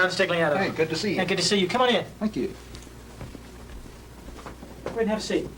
John Stigliano. Hey, good to see you. Hey, good to see you. Come on in. Thank you. Go ahead and have a seat.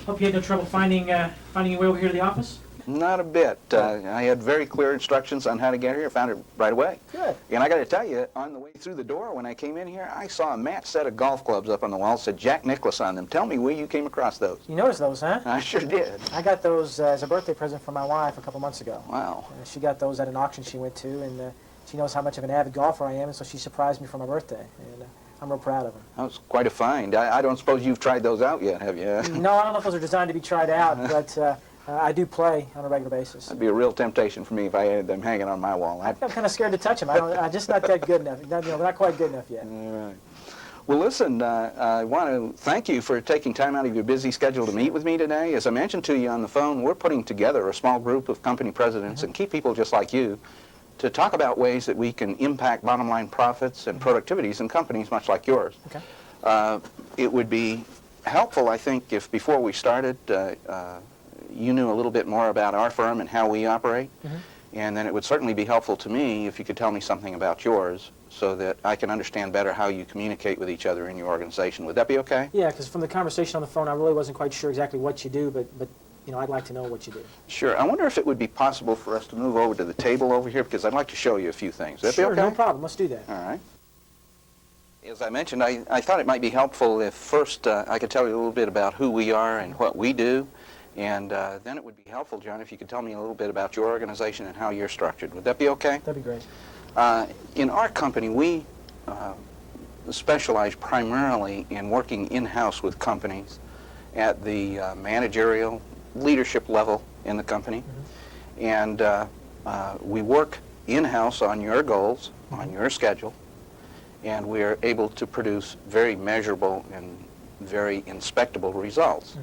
Hope you had no trouble finding your way over here to the office. Not a bit. I had very clear instructions on how to get here. I found it right away. Good. And I got to tell you, on the way through the door when I came in here, I saw a matched set of golf clubs up on the wall. It said Jack Nicklaus on them. Tell me where you came across those. You noticed those, huh? I sure did. I got those as a birthday present from my wife a couple months ago. Wow. She got those at an auction she went to, and she knows how much of an avid golfer I am, and so she surprised me for my birthday. And I'm real proud of her. That was quite a find. I don't suppose you've tried those out yet, have you? No, I don't know if those are designed to be tried out, but I do play on a regular basis. That'd be a real temptation for me if I had them hanging on my wall. I'm kind of scared to touch them. I'm just not that good enough. They're not quite good enough yet. All right. Well, listen, I want to thank you for taking time out of your busy schedule to meet with me today. As I mentioned to you on the phone, we're putting together a small group of company presidents and key people just like you to talk about ways that we can impact bottom line profits and productivities in companies much like yours. Okay. It would be helpful, I think, if before we started, you knew a little bit more about our firm and how we operate. And then it would certainly be helpful to me if you could tell me something about yours so that I can understand better how you communicate with each other in your organization. Would that be okay? Yeah, because from the conversation on the phone, I really wasn't quite sure exactly what you do, but you know, I'd like to know what you do. Sure. I wonder if it would be possible for us to move over to the table over here, because I'd like to show you a few things. Would that be okay? No problem. Let's do that. All right. As I mentioned, I thought it might be helpful if first I could tell you a little bit about who we are and what we do, and then it would be helpful, John, if you could tell me a little bit about your organization and how you're structured. Would that be okay? That'd be great. In our company, we specialize primarily in working in-house with companies at the managerial leadership level in the company. And we work in-house on your goals, on your schedule, and we are able to produce very measurable and very inspectable results.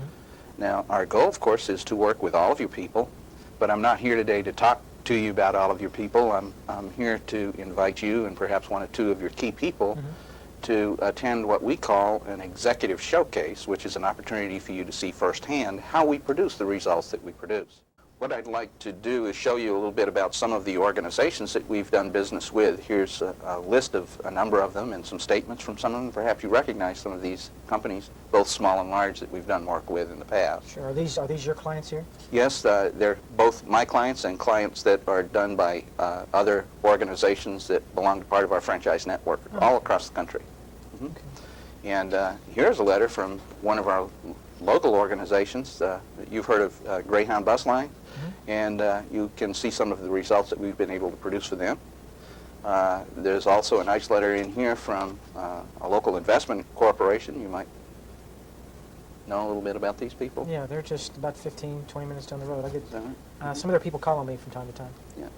Now, our goal, of course, is to work with all of your people, but I'm not here today to talk to you about all of your people. I'm here to invite you and perhaps one or two of your key people to attend what we call an executive showcase, which is an opportunity for you to see firsthand how we produce the results that we produce. What I'd like to do is show you a little bit about some of the organizations that we've done business with. Here's a list of a number of them and some statements from some of them. Perhaps you recognize some of these companies, both small and large, that we've done work with in the past. Sure. Are these your clients here? Yes, they're both my clients and clients that are done by other organizations that belong to part of our franchise network all across the country. Okay. And here's a letter from one of our local organizations. You've heard of Greyhound Bus Line, and you can see some of the results that we've been able to produce for them. There's also a nice letter in here from a local investment corporation. You might know a little bit about these people. Yeah, they're just about 15, 20 minutes down the road. I get some of their people call on me from time to time. Yeah.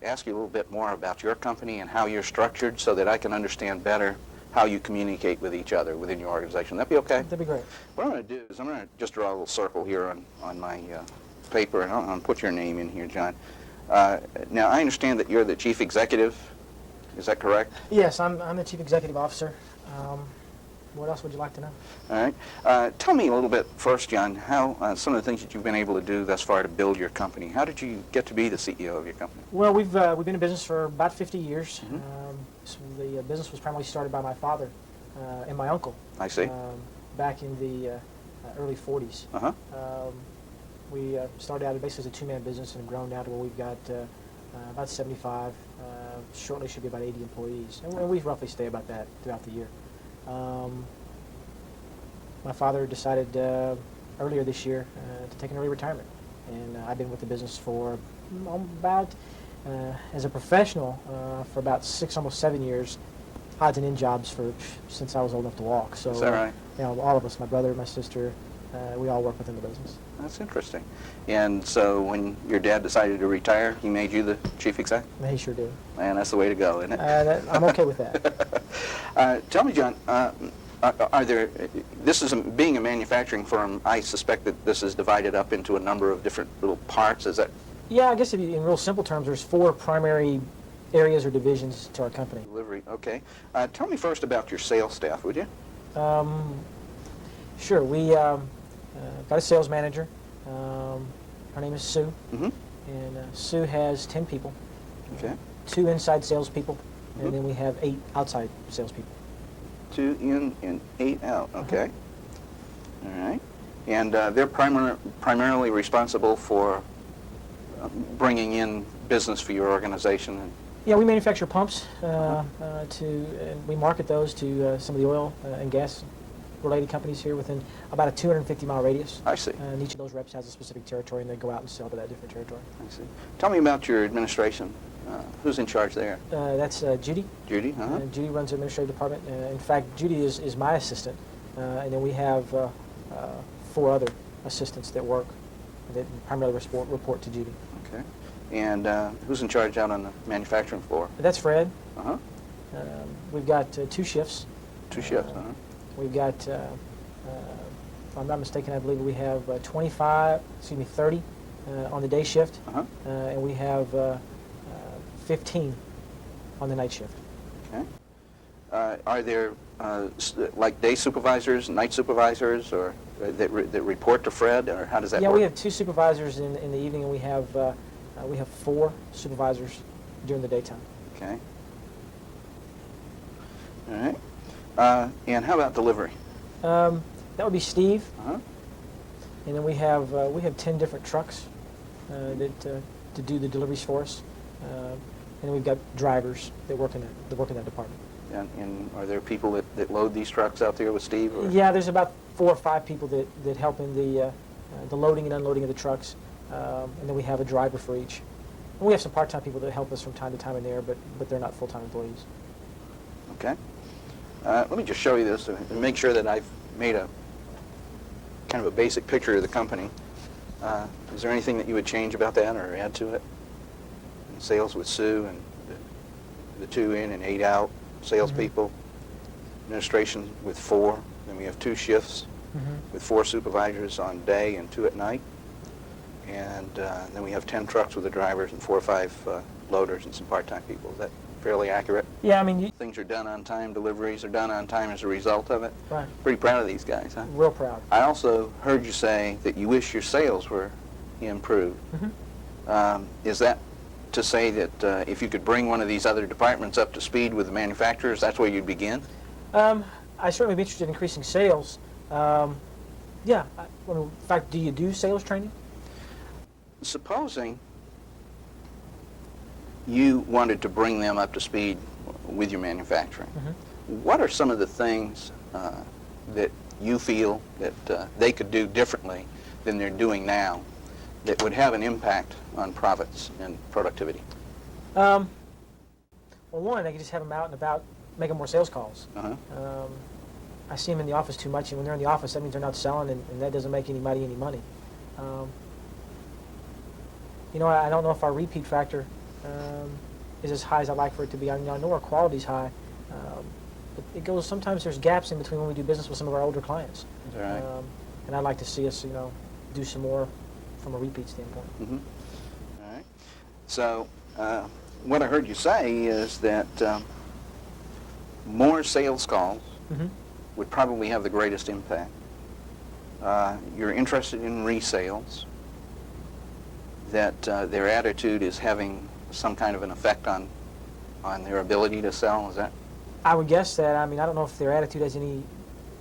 Ask you a little bit more about your company and how you're structured so that I can understand better how you communicate with each other within your organization. That'd be okay? That'd be great. What I'm going to do is I'm going to just draw a little circle here on my paper, and I'm going to put your name in here, John. Now, I understand that you're the chief executive. Is that correct? Yes, I'm the chief executive officer. What else would you like to know? All right. Tell me a little bit first, John, how some of the things that you've been able to do thus far to build your company. How did you get to be the CEO of your company? Well, we've been in business for about 50 years. So the business was primarily started by my father and my uncle. I see. Back in the early 40s. We started out basically as a two-man business and have grown now to where we've got about 75. Shortly should be about 80 employees. And we roughly stay about that throughout the year. My father decided earlier this year to take an early retirement, and I've been with the business for about, as a professional, for about 6, almost 7 years, odds and end jobs since I was old enough to walk. So, is that right? You know, all of us, my brother, my sister, we all work within the business. That's interesting. And so when your dad decided to retire, he made you the chief exec? He sure did. Man, that's the way to go, isn't it? I'm okay with that. Tell me, John, being a manufacturing firm, I suspect that this is divided up into a number of different little parts. Is that? Yeah, I guess in real simple terms, there's 4 primary areas or divisions to our company. Delivery, okay. Tell me first about your sales staff, would you? Sure. We got a sales manager. Her name is Sue. And Sue has 10 people. Okay. 2 inside salespeople, and then we have 8 outside salespeople. 2 in and 8 out. Okay. All right. And they're primarily responsible for bringing in business for your organization. And Yeah, we manufacture pumps and we market those to some of the oil and gas related companies here within about a 250-mile radius. I see. And each of those reps has a specific territory, and they go out and sell to that different territory. I see. Tell me about your administration. Who's in charge there? That's Judy. Judy? Judy runs the administrative department. In fact, Judy is my assistant, and then we have 4 other assistants that work that primarily report to Judy. Okay. And who's in charge out on the manufacturing floor? That's Fred. Uh-huh. We've got 2 shifts. 2 shifts, We've got, if I'm not mistaken, I believe we have 30 on the day shift, and we have 15 on the night shift. Okay. Are there like day supervisors, night supervisors, or that report to Fred, or how does that work? Yeah, we have 2 supervisors in the evening, and we have 4 supervisors during the daytime. Okay. All right. And how about delivery? That would be Steve, Uh-huh. and then we have 10 different trucks that to do the deliveries for us, and then we've got drivers that work in that department. And are there people that load these trucks out there with Steve? Or? Yeah, there's about 4 or 5 people that help in the loading and unloading of the trucks, and then we have a driver for each. And we have some part-time people that help us from time to time in there, but they're not full-time employees. Okay. Let me just show you this and make sure that I've made a kind of a basic picture of the company. Is there anything that you would change about that or add to it? Sales with Sue and the 2 in and 8 out salespeople. Administration with 4. Then we have 2 shifts with 4 supervisors on day and 2 at night. And then we have 10 trucks with the drivers and 4 or 5 loaders and some part-time people. Is that fairly accurate? Yeah, I mean, Things are done on time, deliveries are done on time as a result of it. right. Pretty proud of these guys, huh? Real proud. I also heard you say that you wish your sales were improved. Is that to say that if you could bring one of these other departments up to speed with the manufacturers, that's where you'd begin? I certainly be interested in increasing sales. Yeah, in fact, do you do sales training? Supposing you wanted to bring them up to speed with your manufacturing, what are some of the things that you feel that they could do differently than they're doing now that would have an impact on profits and productivity? Well, one, I could just have them out and about making more sales calls. I see them in the office too much, and when they're in the office, that means they're not selling, and that doesn't make anybody any money. You know, I don't know if our repeat factor is as high as I'd like for it to be. I mean, I know our quality's high, but it goes. Sometimes there's gaps in between when we do business with some of our older clients. Is that right? And I'd like to see us, do some more from a repeat standpoint. All right. So, what I heard you say is that more sales calls would probably have the greatest impact. You're interested in resales, that their attitude is having some kind of an effect on their ability to sell, is that? I would guess that. I mean, I don't know if their attitude has any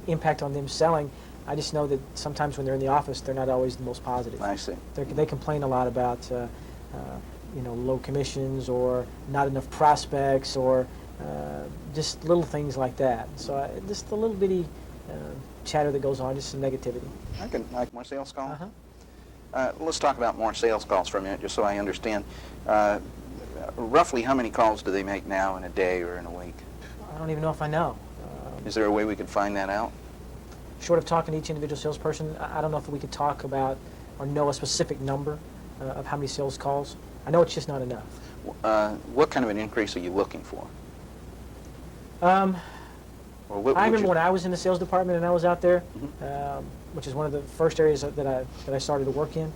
impact on them selling. I just know that sometimes when they're in the office, they're not always the most positive. I see. They complain a lot about, low commissions or not enough prospects or just little things like that. So just a little bitty chatter that goes on, just some negativity. I can like more sales calls. Let's talk about more sales calls for a minute, just so I understand. Roughly how many calls do they make now in a day or in a week? I don't even know if I know. Is there a way we could find that out? Short of talking to each individual salesperson, I don't know if we could talk about or know a specific number of how many sales calls. I know it's just not enough. What kind of an increase are you looking for? I remember when I was in the sales department and I was out there, which is one of the first areas that I started to work in.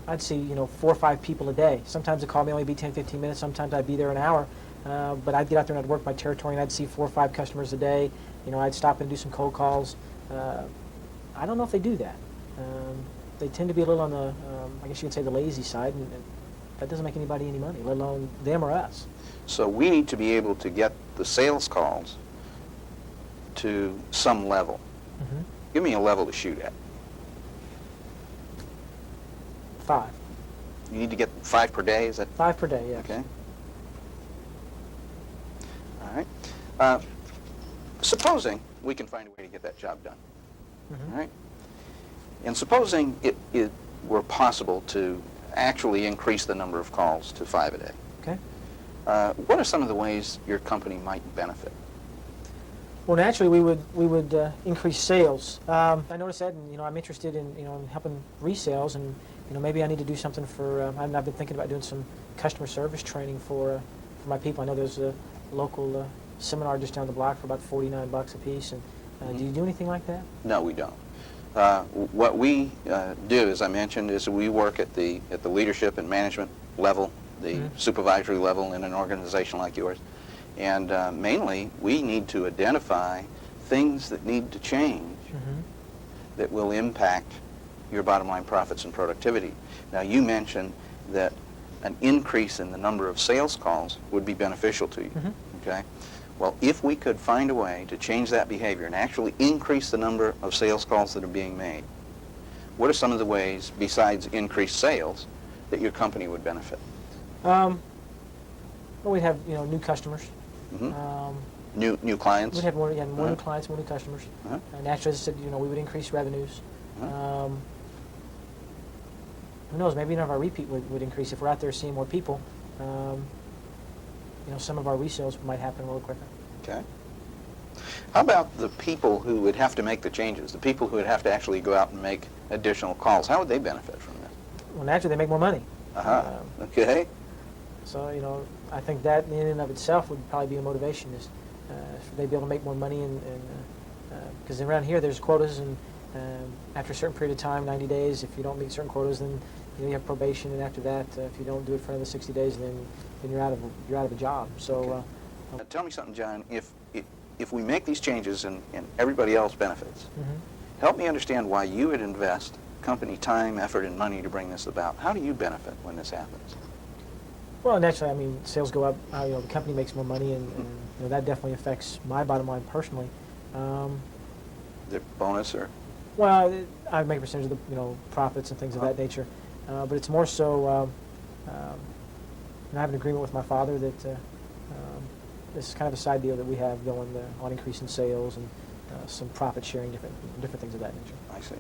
I'd see 4 or 5 people a day. Sometimes the call may only be 10, 15 minutes. Sometimes I'd be there an hour. But I'd get out there and I'd work my territory and I'd see 4 or 5 customers a day. I'd stop and do some cold calls. I don't know if they do that. They tend to be a little on the, I guess you could say, the lazy side. And that doesn't make anybody any money, let alone them or us. So we need to be able to get the sales calls to some level. Mm-hmm. Give me a level to shoot at. 5. You need to get 5 per day, is that? 5 per day, yes. Okay. All right. Supposing we can find a way to get that job done. Mm-hmm. All right. And supposing it were possible to actually increase the number of calls to 5 a day. Okay. What are some of the ways your company might benefit? Well, naturally, we would increase sales. I noticed that, and I'm interested in in helping resales, and maybe I need to do something for. I've been thinking about doing some customer service training for my people. I know there's a local seminar just down the block for about $49 a piece. And Mm-hmm. do you do anything like that? No, we don't. What we do, as I mentioned, is we work at the leadership and management level, the Mm-hmm. supervisory level in an organization like yours. And mainly, we need to identify things that need to change Mm-hmm. that will impact your bottom line profits and productivity. Now, you mentioned that an increase in the number of sales calls would be beneficial to you, Mm-hmm. okay? Well, if we could find a way to change that behavior and actually increase the number of sales calls that are being made, what are some of the ways, besides increased sales, that your company would benefit? Well, we'd have new customers. Mm-hmm. New clients? We'd have more new Uh-huh. clients, more new customers. Uh-huh. Naturally, as I said, we would increase revenues. Uh-huh. Who knows? Maybe our repeat would increase if we're out there seeing more people. Some of our resales might happen a little quicker. Okay. How about the people who would have to make the changes, the people who would have to actually go out and make additional calls? How would they benefit from this? Well, naturally, they make more money. Uh-huh. Okay. So, I think that in and of itself would probably be a motivation, is they'd be able to make more money, and because around here there's quotas, and after a certain period of time, 90 days, if you don't meet certain quotas, then you have probation, and after that, if you don't do it for another 60 days, then you're out of a job. So, Okay. Now, tell me something, John. If we make these changes and everybody else benefits, mhm. help me understand why you would invest company time, effort, and money to bring this about. How do you benefit when this happens? Well, naturally, sales go up. The company makes more money, and that definitely affects my bottom line personally. The bonus or? Well, I make a percentage of the profits and things of that nature, but it's more so. I have an agreement with my father that this is kind of a side deal that we have going on increasing sales and some profit sharing, different things of that nature. I see.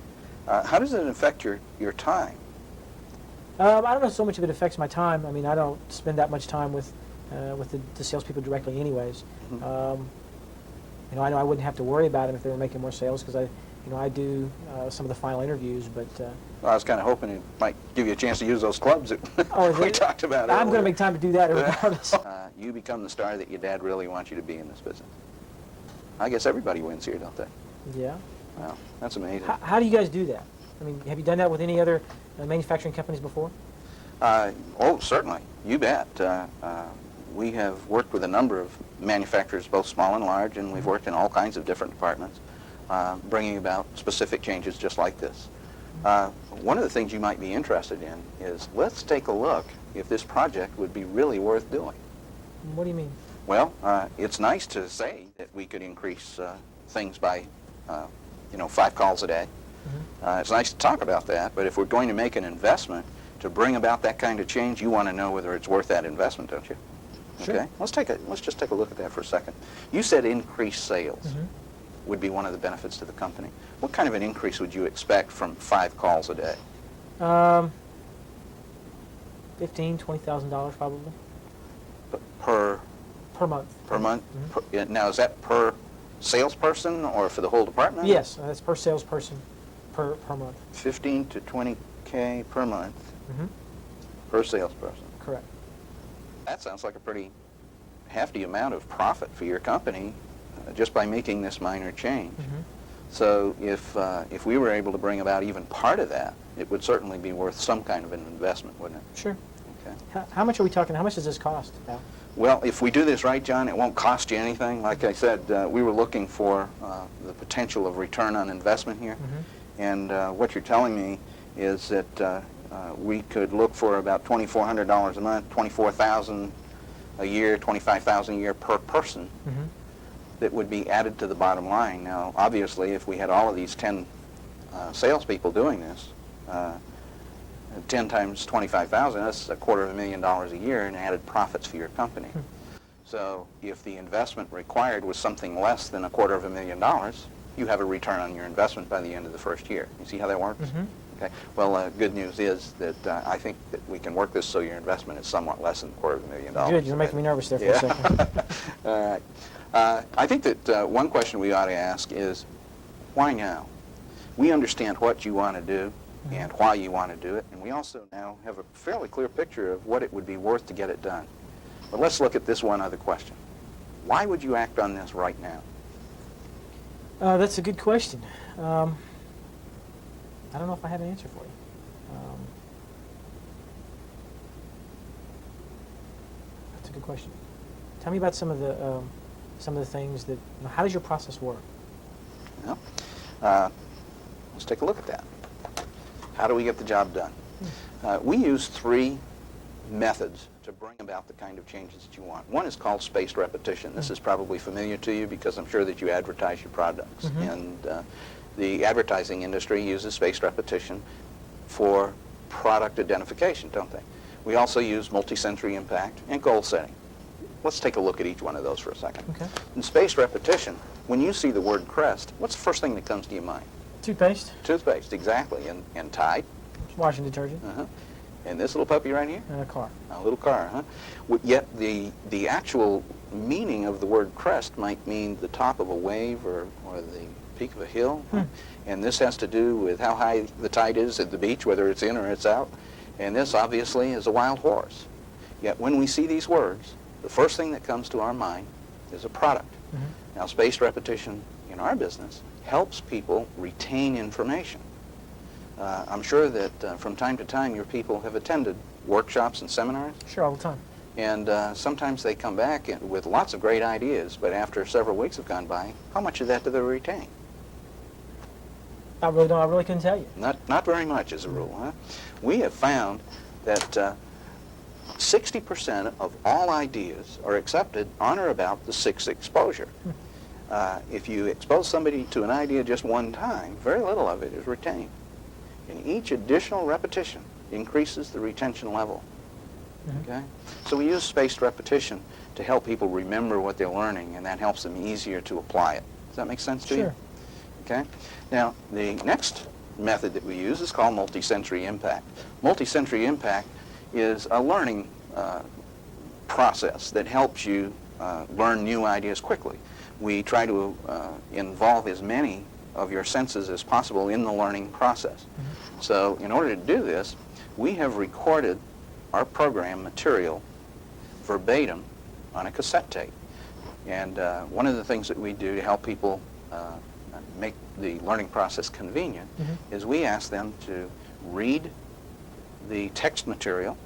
How does it affect your time? I don't know so much if it affects my time. I don't spend that much time with the salespeople directly, anyways. Mm-hmm. I know I wouldn't have to worry about them if they were making more sales, because I do some of the final interviews, but. Well, I was kind of hoping it might give you a chance to use those clubs that we talked about earlier. I'm going to make time to do that regardless. You become the star that your dad really wants you to be in this business. I guess everybody wins here, don't they? Yeah. Wow, that's amazing. How do you guys do that? Have you done that with any other manufacturing companies before? Oh, certainly. You bet. We have worked with a number of manufacturers, both small and large, and we've worked in all kinds of different departments, bringing about specific changes just like this. One of the things you might be interested in is, let's take a look if this project would be really worth doing. What do you mean? Well, it's nice to say that we could increase things by, 5 calls a day. Mm-hmm. It's nice to talk about that, but if we're going to make an investment to bring about that kind of change, you want to know whether it's worth that investment, don't you? Sure. Okay. Let's just take a look at that for a second. You said increased sales Mm-hmm. would be one of the benefits to the company. What kind of an increase would you expect from 5 calls a day? $15,000, $20,000 probably Per month. month? Mm-hmm. Now, is that per salesperson or for the whole department? Yes, that's per salesperson per month. 15 to 20K per month Mm-hmm. per salesperson. Correct. That sounds like a pretty hefty amount of profit for your company just by making this minor change. Mm-hmm. So if we were able to bring about even part of that, it would certainly be worth some kind of an investment, wouldn't it? Sure. Okay. How much are we talking? How much does this cost, Al? Well, if we do this right, John, it won't cost you anything. Like I said, we were looking for the potential of return on investment here. Mm-hmm. And what you're telling me is that we could look for about $2,400 a month, $24,000 a year, $25,000 a year per person that would be added to the bottom line. Now, obviously, if we had all of these 10 salespeople doing this, 10 times 25,000, that's $250,000 a year in added profits for your company. So if the investment required was something less than $250,000, you have a return on your investment by the end of the first year. You see how that works? Okay. Well, good news is that I think that we can work this so your investment is somewhat less than $250,000. Good. You're making me nervous there for a second. All right. I think that one question we ought to ask is, why now? We understand what you want to do and why you want to do it, and we also now have a fairly clear picture of what it would be worth to get it done. But let's look at this one other question. Why would you act on this right now? That's a good question. I don't know if I have an answer for you. That's a good question. Tell me about some of the things that. How does your process work? Well, let's take a look at that. How do we get the job done? We use 3 methods to bring about the kind of changes that you want. One is called spaced repetition. This is probably familiar to you because I'm sure that you advertise your products. And the advertising industry uses spaced repetition for product identification, don't they? We also use multi-sensory impact and goal setting. Let's take a look at each one of those for a second. Okay. In spaced repetition, when you see the word Crest, what's the first thing that comes to your mind? Toothpaste. Toothpaste, exactly. And Tide. Washing detergent. And this little puppy right here? And a car. A little car, huh? Yet the actual meaning of the word crest might mean the top of a wave or the peak of a hill. And this has to do with how high the tide is at the beach, whether it's in or it's out. And this obviously is a wild horse. Yet when we see these words, the first thing that comes to our mind is a product. Now, spaced repetition in our business helps people retain information. I'm sure that from time to time your people have attended workshops and seminars. Sure, all the time. And sometimes they come back with lots of great ideas, but after several weeks have gone by, how much of that do they retain? I really couldn't tell you. Not very much as a rule, huh? We have found that 60% of all ideas are accepted on or about the 6th exposure. If you expose somebody to an idea just one time, very little of it is retained. And each additional repetition increases the retention level. Okay? So we use spaced repetition to help people remember what they're learning, and that helps them easier to apply it. Does that make sense to you? Sure. Okay? Now, the next method that we use is called multi-sensory impact. Multi-sensory impact is a learning process that helps you learn new ideas quickly. We try to involve as many of your senses as possible in the learning process. So in order to do this, we have recorded our program material verbatim on a cassette tape. And one of the things that we do to help people make the learning process convenient is we ask them to read the text material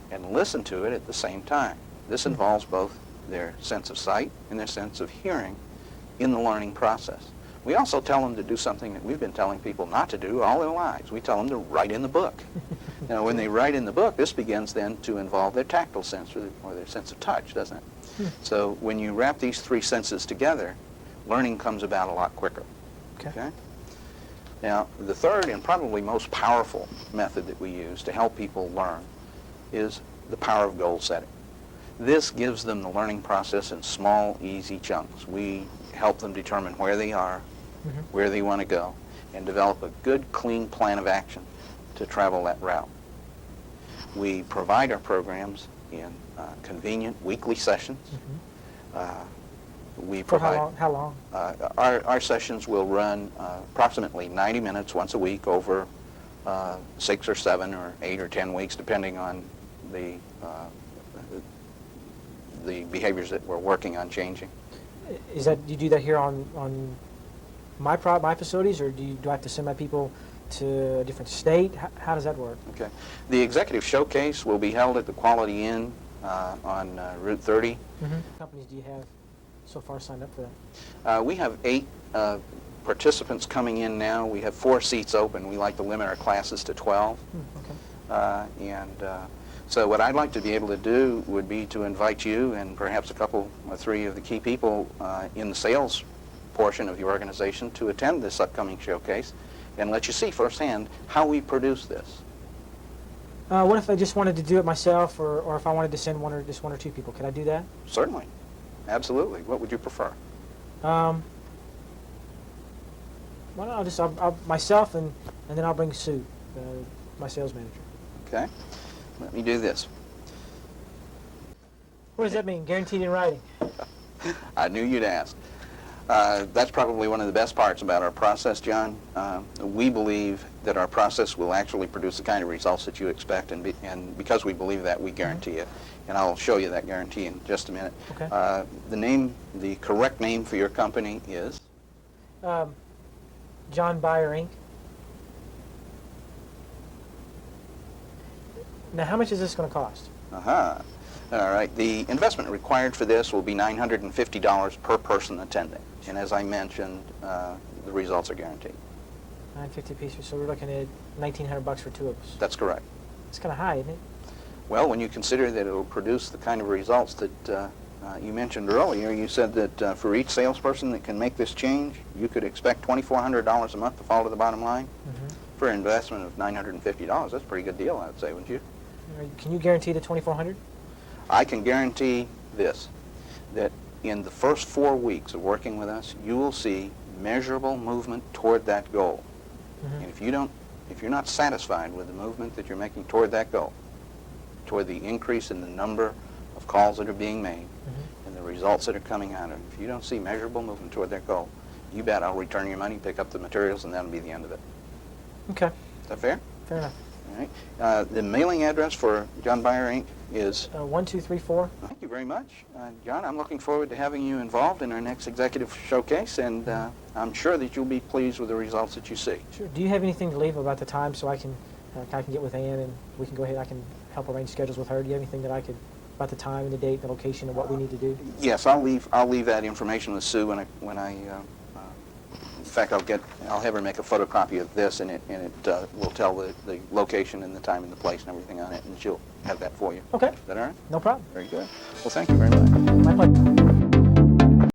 and listen to it at the same time. This involves both their sense of sight and their sense of hearing in the learning process. We also tell them to do something that we've been telling people not to do all their lives. We tell them to write in the book. Now, when they write in the book, this begins then to involve their tactile sense or their sense of touch, doesn't it? So when you wrap these 3 senses together, learning comes about a lot quicker. Okay? Now, the third and probably most powerful method that we use to help people learn is the power of goal setting. This gives them the learning process in small, easy chunks. We help them determine where they are, where they want to go, and develop a good, clean plan of action to travel that route. We provide our programs in convenient weekly sessions. We provide, For how long? Our sessions will run approximately 90 minutes once a week over 6 or 7 or 8 or 10 weeks, depending on the behaviors that we're working on changing. Is that, do you do that here on my facilities, or do I have to send my people to a different state? How does that work? Okay. The executive showcase will be held at the Quality Inn on Route 30. How many companies do you have so far signed up for that? We have 8 participants coming in now. We have 4 seats open. We like to limit our classes to 12. So what I'd like to be able to do would be to invite you and perhaps a couple or three of the key people in the sales portion of your organization to attend this upcoming showcase and let you see firsthand how we produce this. What if I just wanted to do it myself, or if I wanted to send just one or two people? Could I do that? Certainly. Absolutely. What would you prefer? Well, I'll myself, and then I'll bring Sue, my sales manager. Okay. Let me do this. What does that mean? Guaranteed in writing? I knew you'd ask. That's probably one of the best parts about our process, John. We believe that our process will actually produce the kind of results that you expect, and because we believe that, we guarantee it. And I'll show you that guarantee in just a minute. Okay. The correct name for your company is? John Buyer, Inc. Now, how much is this going to cost? All right. The investment required for this will be $950 per person attending. And as I mentioned, the results are guaranteed. $950 pieces, so we're looking at $1,900 for two of us. That's correct. It's kind of high, isn't it? Well, when you consider that it will produce the kind of results that you mentioned earlier, you said that for each salesperson that can make this change, you could expect $2,400 a month to fall to the bottom line. Mm-hmm. For an investment of $950, that's a pretty good deal, I would say, wouldn't you? Can you guarantee the $2,400? I can guarantee this, that in the first 4 weeks of working with us, you will see measurable movement toward that goal. Mm-hmm. And if you're not satisfied with the movement that you're making toward that goal, toward the increase in the number of calls that are being made, Mm-hmm. and the results that are coming out of it, if you don't see measurable movement toward that goal, you bet I'll return your money, pick up the materials, and that'll be the end of it. Okay. Is that fair? Fair enough. All right. The mailing address for John Buyer, Inc. is? 1234. Thank you very much. John, I'm looking forward to having you involved in our next executive showcase, and I'm sure that you'll be pleased with the results that you see. Sure. Do you have anything to leave about the time so I can get with Ann and we can go ahead? I can help arrange schedules with her. Do you have anything that I could about the time and the date, the location, and what we need to do? Yes, I'll leave that information with Sue when I in fact, I'll have her make a photocopy of this, and it will tell the location and the time and the place and everything on it, and she'll have that for you. Okay. Is that all right? No problem. Very good. Well, thank you very much. My pleasure.